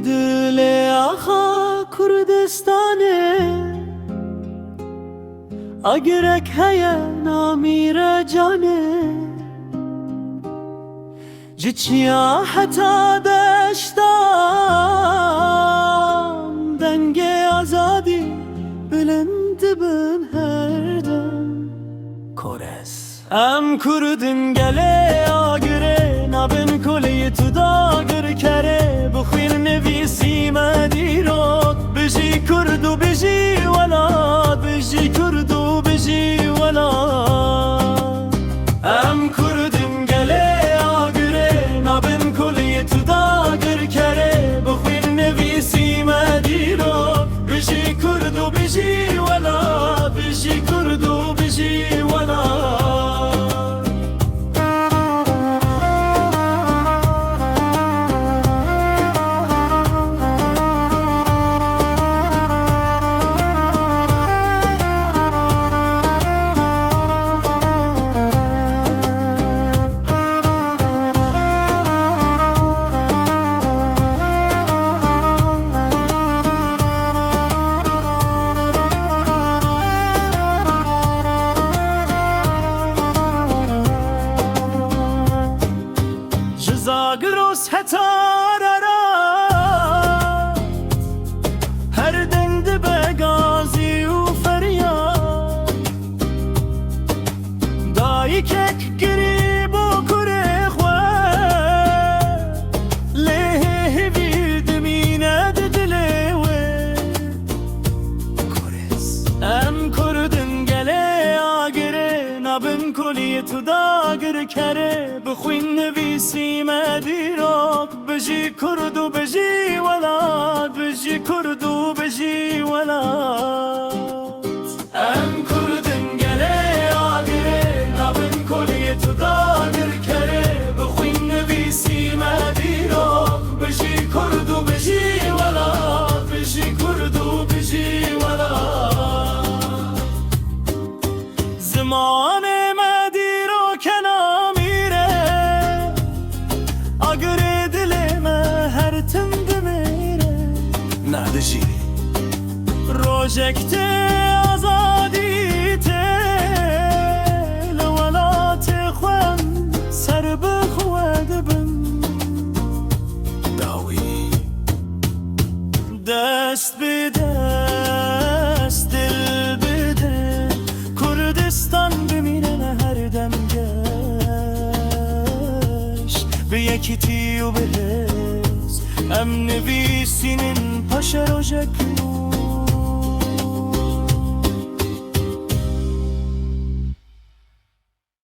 دل آخا کردستانه اگرک هیا نامیر جانه جچیا حتا دشتم دنگ آزادی بلند بن هر دم کورس ام کردن گله آگره نبن کلی تو داگر کره بخیر نویسی مدیرات بجی کرد و بجی ولاد بجی کرد و بجی ولاد ام کردن گله آگره نبن کلی تو داگر کره بخیر نویسی مدیرات بجی کرد و بجی ولاد بجی کرد و بجی ولاد زاگروس هتارا هر دند بگازی و فریاد دایی کک گریب و کره خواه لیه وید میند دلوه کورس ام کردن گله آگره نبن کلی تو داگر کره بخوین نویسی مدیراک بجی کرد و بجی ولاد بجی کرد و بجی ولاد ام کردن گله آگره نبن کلی تو داگر کره بخوین نویسی مدیراک بجی کرد و بجی ولاد بجی کرد و بجی ولاد زمان نداشی روزکت آزادی تل ولات خوان سر بخواد بم داوی دست به دست دل بده کردستان بمیرن هر دم گشت به یکی تیو بهز ام نویسینین پاشا روژک